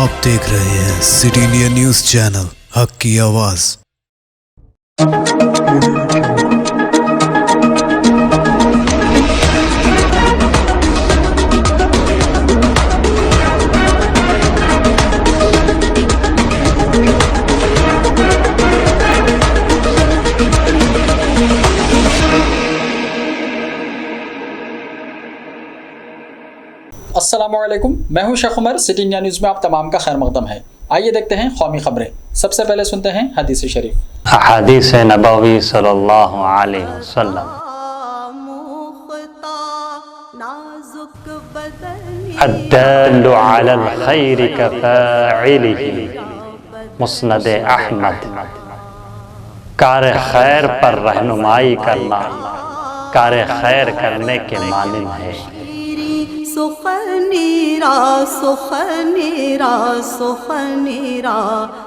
आप देख रहे हैं सिटी इंडिया न्यूज चैनल, हक की आवाज। अस्सलामुअलैकुम, मैं हूं Sheikh Umar. City India news में आप तमाम का खैर मकदम है। आइए देखते हैं कौमी खबरें। सबसे पहले सुनते हैं हदीस शरीफ। हदीस नबवी सल्लल्लाहु अलैहि वसल्लम। अद्दालु अलल खैरि कफ़ाइलिही, मुस्नद अहमद। कार खैर पर रहनुमाई करना कार खैर करने के मानिंद है। सुखनेरा सुखनेरा सुखनेरा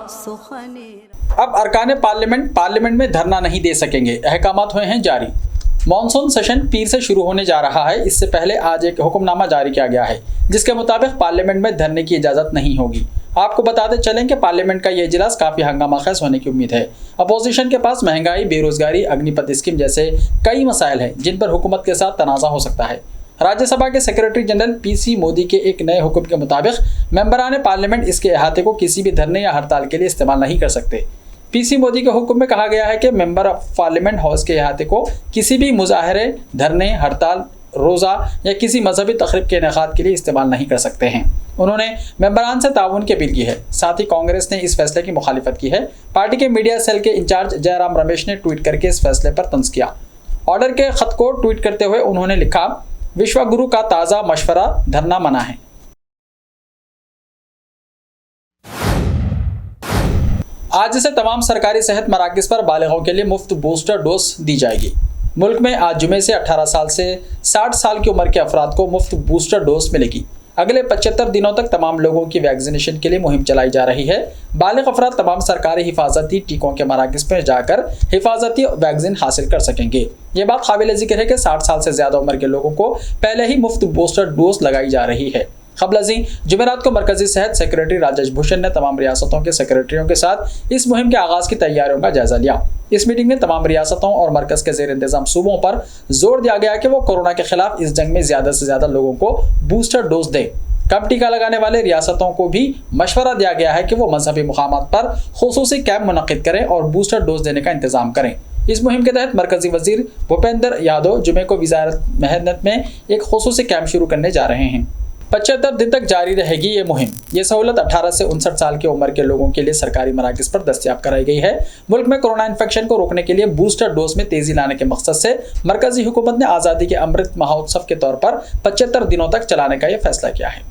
सुखनेरा। अब अरकान पार्लियामेंट में धरना नहीं दे सकेंगे, अहकामात हुए हैं जारी। मॉनसून सेशन पीर से शुरू होने जा रहा है। इससे पहले आज एक हुक्मनामा जारी किया गया है जिसके मुताबिक पार्लियामेंट में धरने की इजाज़त नहीं होगी। आपको बताते चलें कि पार्लियामेंट का ये इजलास काफ़ी हंगामाखेज होने की उम्मीद है। अपोजिशन के पास महंगाई, बेरोजगारी, अग्निपथ स्कीम जैसे कई मसाइल हैं जिन पर हुकूमत के साथ तनाज़ा हो सकता है। राज्यसभा के सेक्रेटरी जनरल पीसी मोदी के एक नए हुक्म के मुताबिक मेंबरान पार्लियामेंट इसके अहाते को किसी भी धरने या हड़ताल के लिए इस्तेमाल नहीं कर सकते। पीसी मोदी के हुक्म में कहा गया है कि मेंबर ऑफ पार्लियामेंट हाउस के अहाते को किसी भी मुजाहरे, धरने, हड़ताल, रोज़ा या किसी मजहबी तकरीब के इनेकाद के लिए इस्तेमाल नहीं कर सकते हैं। उन्होंने मेंबरान से ताउन की अपील की है। साथ ही कांग्रेस ने इस फैसले की मुखालिफत की है। पार्टी के मीडिया सेल के इंचार्ज जयराम रमेश ने ट्वीट करके इस फैसले पर तंज किया। ऑर्डर के खत को ट्वीट करते हुए उन्होंने लिखा, विश्व गुरु का ताज़ा मशवरा, धरना मना है। आज से तमाम सरकारी सेहत मराकज़ पर बालिगों के लिए मुफ्त बूस्टर डोज दी जाएगी। मुल्क में आज जुमे से 18 साल से 60 साल की उम्र के अफराद को मुफ्त बूस्टर डोज मिलेगी। अगले 75 दिनों तक तमाम लोगों की वैक्सीनेशन के लिए मुहिम चलाई जा रही है। बालिग अफराद तमाम सरकारी हिफाजती टीकों के मराकज़ पर जाकर हिफाजती वैक्सीन हासिल कर सकेंगे। ये बात काबिल ज़िक्र है कि 60 साल से ज़्यादा उम्र के लोगों को पहले ही मुफ्त बूस्टर डोज लगाई जा रही है। क़ब्ल जुमेरात को मरकजी सेहत सेक्रेटरी राजेश भूषण ने तमाम रियासतों के सेक्रेटरियों के साथ इस मुहिम के आगाज़ की तैयारियों का जायजा लिया। इस मीटिंग में तमाम रियासतों और मरकज़ के ज़ेर इंतज़ाम सूबों पर जोर दिया गया कि वो कोरोना के खिलाफ इस जंग में ज़्यादा से ज़्यादा लोगों को बूस्टर डोज दें। कम टीका लगाने वाले रियासतों को भी मशवरा दिया गया है कि वो मजहबी मुकामात पर खुसूसी कैंप मुनक़िद करें और बूस्टर डोज देने का इंतज़ाम करें। इस मुहिम के तहत मरकजी वजीर भूपेंद्र यादव जुमे को वज़ारत मेहनत में एक खुसूसी कैंप शुरू करने जा रहे हैं। 75 दिन तक जारी रहेगी ये मुहिम। ये सहूलत 18 से 59 साल की उम्र के लोगों के लिए सरकारी मराकज़ पर दस्तयाब कराई गई है। मुल्क में कोरोना इन्फेक्शन को रोकने के लिए बूस्टर डोज में तेज़ी लाने के मकसद से मरकजी हुकूमत ने आज़ादी के अमृत महोत्सव के तौर पर 75 दिनों तक चलाने का यह फैसला किया है।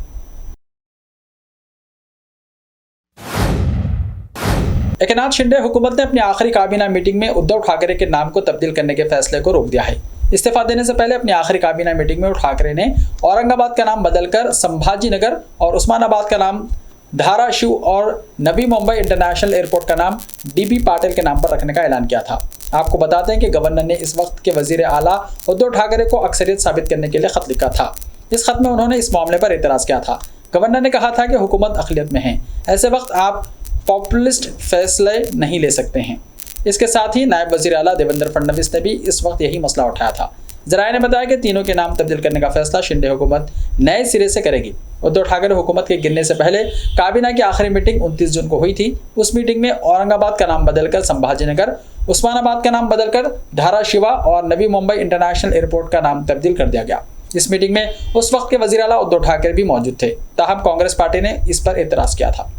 एकनाथ शिंदे हुकूमत ने अपनी आखिरी काबीना मीटिंग में उद्धव ठाकरे के नाम को तब्दील करने के फैसले को रोक दिया है। इस्तीफा देने से पहले अपनी आखिरी काबीना मीटिंग में ठाकरे ने औरंगाबाद का नाम बदलकर संभाजी नगर और उस्मानाबाद का नाम धाराशिव और नवी मुंबई इंटरनेशनल एयरपोर्ट का नाम डीबी पाटिल के नाम पर रखने का ऐलान किया था। आपको बताते हैं कि गवर्नर ने इस वक्त के वजीर आला उद्धव ठाकरे को अक्सरियत साबित करने के लिए खत लिखा था। इस खत में उन्होंने इस मामले पर एतराज़ किया था। गवर्नर ने कहा था कि हुकूमत अक़लियत में है, ऐसे वक्त आप पॉपुलिस्ट फैसले नहीं ले सकते हैं। इसके साथ ही नायब वज़ीर आला देवेंद्र फडणवीस ने भी इस वक्त यही मसला उठाया था। ज़राए ने बताया कि तीनों के नाम तब्दील करने का फैसला शिंदे हुकूमत नए सिरे से करेगी। उद्धव ठाकरे हुकूमत के गिरने से पहले काबीना की आखिरी मीटिंग 29 जून को हुई थी। उस मीटिंग में औरंगाबाद का नाम बदलकर संभाजी नगर, उस्मानाबाद का नाम बदलकर धाराशिवा और नवी मुंबई इंटरनेशनल एयरपोर्ट का नाम तब्दील कर दिया गया। इस मीटिंग में उस वक्त के वज़ीर आला उद्धव ठाकरे भी मौजूद थे। ताहम कांग्रेस पार्टी ने इस पर एतराज़ किया था।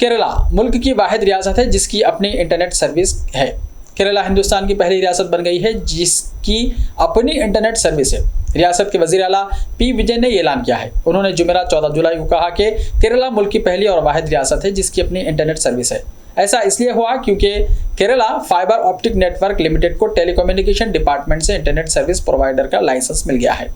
केरला मुल्क की वाहिद रियासत है जिसकी अपनी इंटरनेट सर्विस है। केरला हिंदुस्तान की पहली रियासत बन गई है जिसकी अपनी इंटरनेट सर्विस है। रियासत के वज़ीर आला पी विजय ने ये ऐलान किया है। उन्होंने जुमेरात 14 जुलाई को कहा कि केरला मुल्क की पहली और वाहिद रियासत है जिसकी अपनी इंटरनेट सर्विस है। ऐसा इसलिए हुआ क्योंकि Kerala fibre optic network limited को टेलीकम्युनिकेशन डिपार्टमेंट से इंटरनेट सर्विस प्रोवाइडर का लाइसेंस मिल गया है,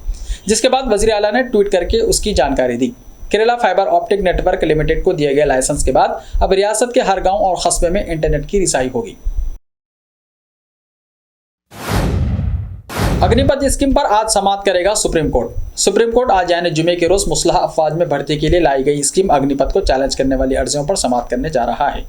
जिसके बाद वज़ीर आला ने ट्वीट करके उसकी जानकारी दी। Kerala fibre optic network limited को दिए गए लाइसेंस के बाद अब रियासत के हर गांव और कस्बे में इंटरनेट की रिसाई होगी। अग्निपथ स्कीम पर आज समाप्त करेगा सुप्रीम कोर्ट। सुप्रीम कोर्ट आज यानी जुमे के रोज मुस्लह अफवाज में भर्ती के लिए लाई गई स्कीम अग्निपथ को चैलेंज करने वाली अर्जियों पर समाप्त करने जा रहा है।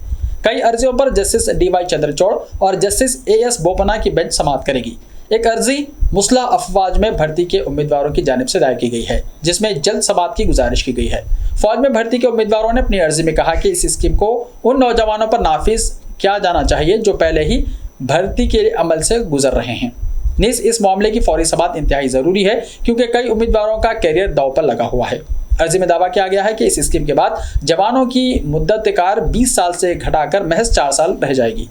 कई अर्जियों पर जस्टिस DY चंद्रचूड़ और जस्टिस AS बोपन्ना की बेंच समाप्त करेगी। एक अर्जी मुस्लह अफवाज में भर्ती के उम्मीदवारों की जानिब से दायर की गई है, जिसमें जल्द समाप्त की गुजारिश की गई है। फौज में भर्ती के उम्मीदवारों ने अपनी अर्जी में कहा कि इस स्कीम को उन नौजवानों पर नाफिज किया जाना चाहिए जो पहले ही भर्ती के अमल से गुजर रहे हैं। नीस इस मामले की फौरी समाप्त इंतहाई जरूरी है, क्योंकि कई उम्मीदवारों का कैरियर दांव पर लगा हुआ है। अर्जी में दावा किया गया है कि इस स्कीम के बाद जवानों की मुद्दत कार 20 साल से घटाकर महज 4 साल रह जाएगी।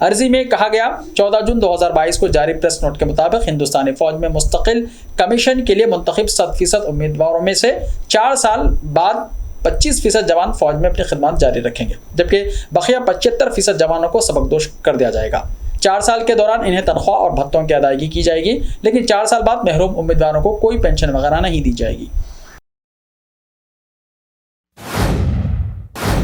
अर्जी में कहा गया 14 जून 2022 को जारी प्रेस नोट के मुताबिक हिंदुस्तानी फौज में मुस्तकिल कमीशन के लिए मुंतखब 100% उम्मीदवारों में से 4 साल बाद 25% जवान फौज में अपनी खिदमत जारी रखेंगे, जबकि बकिया 75% जवानों को सबकदोश कर दिया जाएगा। 4 साल के दौरान इन्हें तनख्वाह और भत्तों की अदायगी की जाएगी, लेकिन 4 साल बाद महरूम उम्मीदवारों को कोई पेंशन वगैरह नहीं दी जाएगी।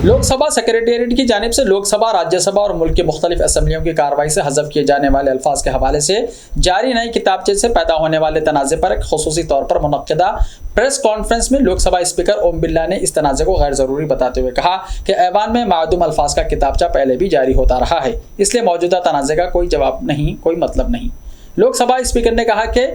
लोकसभा सेक्रेटेरिएट की जानिब से लोकसभा, राज्यसभा और मुल्क की मुख्तलिफ असम्बलियों की कार्रवाई से हज़फ किए जाने वाले अल्फाज के हवाले से जारी नए किताबचे से पैदा होने वाले तनाज़े पर एक खुसूसी तौर पर मुनक्किदा प्रेस कॉन्फ्रेंस में लोकसभा स्पीकर ओम बिरला ने इस तनाज़े को गैर ज़रूरी बताते हुए कहा कि ऐवान में मादूम अल्फाज का किताबचा पहले भी जारी होता रहा है, इसलिए मौजूदा तनाज़े का कोई जवाब नहीं, कोई मतलब नहीं। लोकसभा स्पीकर ने कहा कि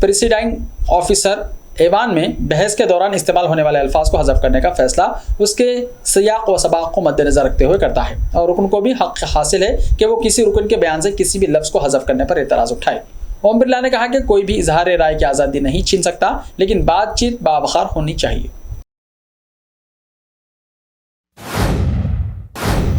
प्रिसीडिंग ऑफिसर ऐवान में बहस के दौरान इस्तेमाल होने वाले अल्फाज को हज़फ करने का फैसला उसके सियाक व सबाक को मद्देनजर रखते हुए करता है, और रुकन को भी हक हासिल है कि वो किसी रुकन के बयान से किसी भी लफ्ज़ को हज़फ करने पर एतराज़ उठाए। ओम बिरला ने कहा कि कोई भी इजहार राय की आज़ादी नहीं छीन सकता, लेकिन बातचीत बावखार होनी चाहिए।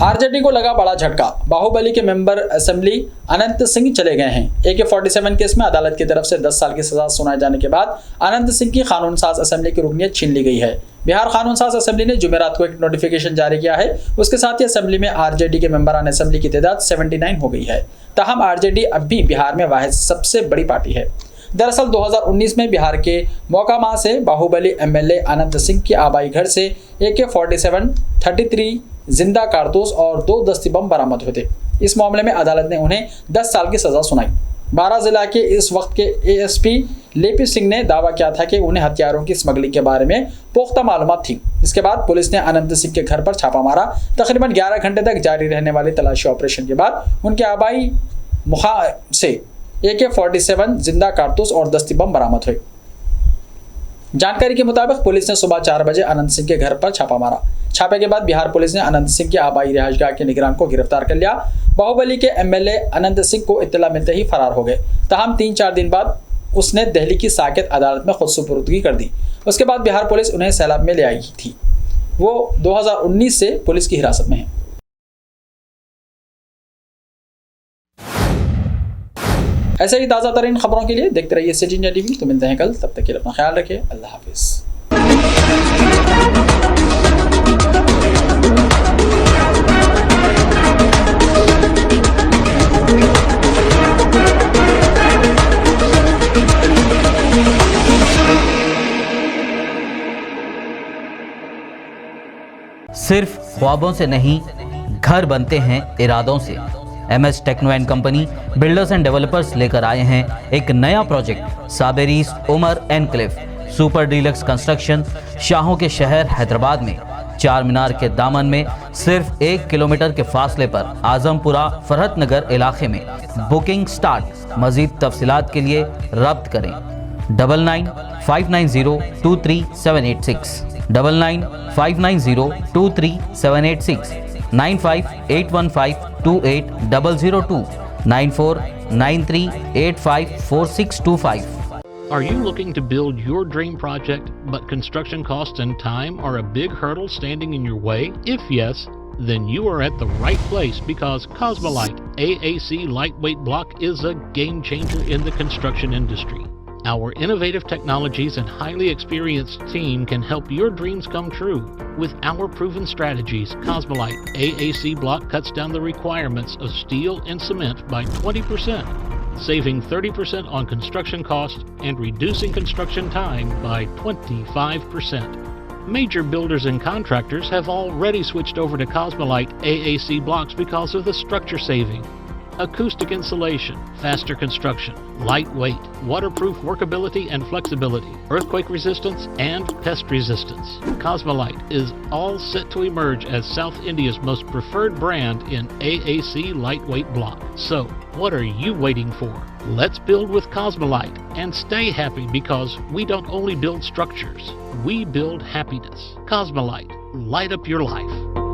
आरजेडी को लगा बड़ा झटका, बाहुबली के मेंबर असेंबली अनंत सिंह चले गए हैं। AK-47 केस में अदालत की तरफ से 10 साल की सजा सुनाए जाने के बाद अनंत सिंह की कानून साज असेंबली की रुकनियत छीन ली गई है। बिहार कानून साज असेंबली ने जुमेरात को एक नोटिफिकेशन जारी किया है। उसके साथ ही असेंबली में आरजेडी के मेंबरान असेंबली की तादाद 79 हो गई है। ताहम आरजेडी अब भी बिहार में वाहिद सबसे बड़ी पार्टी है। दरअसल 2019 में बिहार के मोकामा से बाहुबली MLA अनंत सिंह की आबाई घर से AK-47, 33 जिंदा कारतूस और 2 दस्ती बम बरामद हुए थे। इस मामले में अदालत ने उन्हें 10 साल की सजा सुनाई। 12 जिला के इस वक्त के ASP लेपी सिंह ने दावा किया था कि उन्हें हथियारों की स्मगलिंग के बारे में पुख्ता मालूमात थी। इसके बाद पुलिस ने अनंत सिंह के घर पर छापा मारा। तकरीबन 11 घंटे तक जारी रहने वाले तलाशी ऑपरेशन के बाद उनके आबाई मुखा से AK-47 जिंदा कारतूस और दस्ती बम बरामद हुए। जानकारी के मुताबिक पुलिस ने सुबह 4 बजे अनंत सिंह के घर पर छापा मारा। छापे के बाद बिहार पुलिस ने अनंत सिंह के आबाई रिहायशगाह के निगरान को गिरफ्तार कर लिया। बाहुबली के MLA अनंत सिंह को इत्तला मिलते ही फरार हो गए। ताहम 3-4 दिन बाद उसने दिल्ली की साकेत अदालत में खुद सुपुर्दगी कर दी। उसके बाद बिहार पुलिस उन्हें सैलाब में ले आई थी। वो 2019 से पुलिस की हिरासत में है। ऐसे ही ताज़ा तरीन खबरों के लिए देखते रहिए सिटी इंडिया TV। तो मिलते हैं कल, तब तक के लिए अपना ख्याल रखिए। अल्लाह हाफिज़। सिर्फ ख्वाबों से नहीं, घर बनते हैं इरादों से। MS techno and company builders and developers लेकर आए हैं एक नया प्रोजेक्ट, साबेरीज Umar enclave super deluxe construction. शाहों के शहर हैदराबाद में चार मीनार के दामन में सिर्फ 1 किलोमीटर के फासले पर आजमपुरा फरहत नगर इलाके में बुकिंग स्टार्ट। मजीद तफसीलात के लिए रब्त करें 9959023786, 9959023786, 9581528002, 9493854625. Are you looking to build your dream project, but construction costs and time are a big hurdle standing in your way? If yes, then you are at the right place, because Cosmolite AAC lightweight block is a game changer in the construction industry. Our innovative technologies and highly experienced team can help your dreams come true. With our proven strategies, Cosmolite AAC block cuts down the requirements of steel and cement by 20%, saving 30% on construction costs and reducing construction time by 25%. Major builders and contractors have already switched over to Cosmolite AAC blocks because of the structure saving. acoustic insulation, faster construction, lightweight, waterproof workability and flexibility, earthquake resistance, and pest resistance. Cosmolite is all set to emerge as South India's most preferred brand in AAC lightweight block. So, what are you waiting for? Let's build with Cosmolite and stay happy, because we don't only build structures, we build happiness. Cosmolite, light up your life.